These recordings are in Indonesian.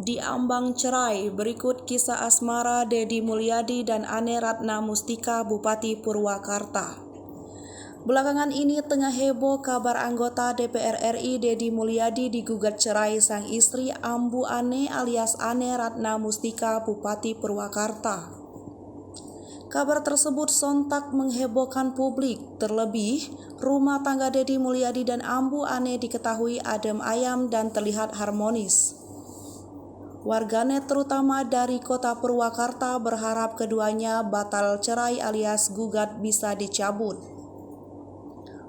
diambang cerai. Berikut kisah asmara Deddy Mulyadi dan Ane Ratna Mustika, Bupati Purwakarta. Belakangan ini tengah heboh kabar anggota DPR RI Deddy Mulyadi digugat cerai sang istri Ambu Ane alias Ane Ratna Mustika, Bupati Purwakarta. Kabar tersebut sontak menghebohkan publik, terlebih rumah tangga Deddy Mulyadi dan Ambu Ane diketahui adem ayam dan terlihat harmonis. Warganet terutama dari kota Purwakarta berharap keduanya batal cerai alias gugat bisa dicabut.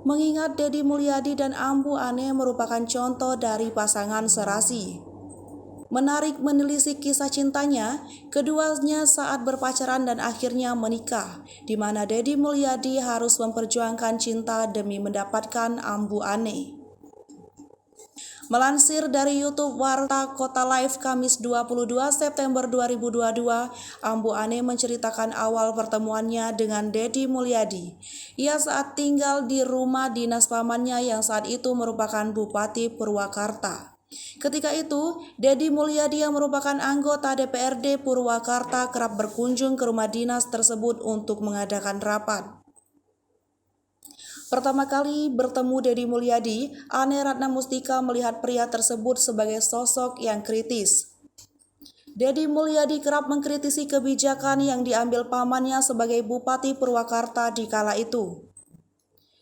Mengingat Deddy Mulyadi dan Ambu Ane merupakan contoh dari pasangan serasi. Menarik menelisik kisah cintanya, keduanya saat berpacaran dan akhirnya menikah, di mana Deddy Mulyadi harus memperjuangkan cinta demi mendapatkan Ambu Ane. Melansir dari YouTube Warta Kota Live Kamis 22 September 2022, Ambu Ane menceritakan awal pertemuannya dengan Deddy Mulyadi. Ia saat tinggal di rumah dinas pamannya yang saat itu merupakan Bupati Purwakarta. Ketika itu, Deddy Mulyadi yang merupakan anggota DPRD Purwakarta kerap berkunjung ke rumah dinas tersebut untuk mengadakan rapat. Pertama kali bertemu Deddy Mulyadi, Ane Ratna Mustika melihat pria tersebut sebagai sosok yang kritis. Deddy Mulyadi kerap mengkritisi kebijakan yang diambil pamannya sebagai Bupati Purwakarta di kala itu.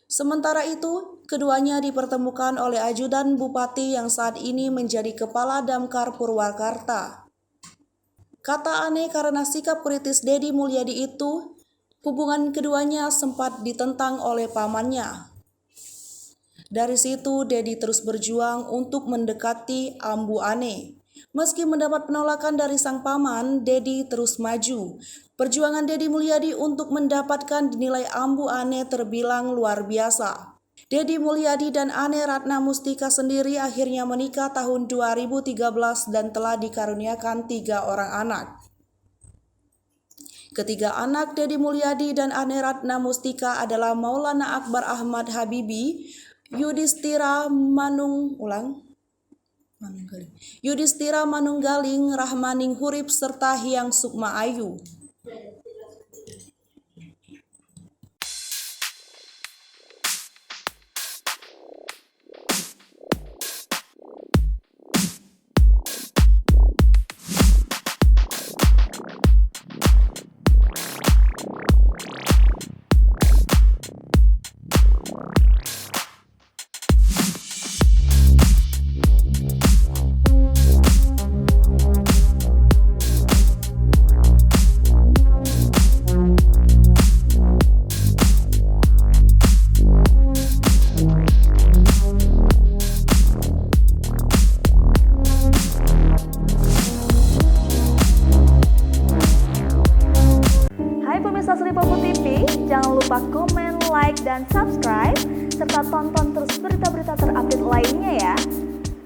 Sementara itu, keduanya dipertemukan oleh ajudan Bupati yang saat ini menjadi Kepala Damkar Purwakarta. Kata Ane, karena sikap kritis Deddy Mulyadi itu, hubungan keduanya sempat ditentang oleh pamannya. Dari situ, Deddy terus berjuang untuk mendekati Ambu Ane. Meski mendapat penolakan dari sang paman, Deddy terus maju. Perjuangan Deddy Mulyadi untuk mendapatkan dinilai Ambu Ane terbilang luar biasa. Deddy Mulyadi dan Ane Ratna Mustika sendiri akhirnya menikah tahun 2013 dan telah dikaruniakan 3 orang anak. Ketiga anak Deddy Mulyadi dan Ane Ratna Mustika adalah Maulana Akbar Ahmad Habibi, Yudhistira Manunggaling, Rahmaning Hurip, serta Hyang Sukma Ayu. Jangan lupa komen, like, dan subscribe, serta tonton terus berita-berita terupdate lainnya ya.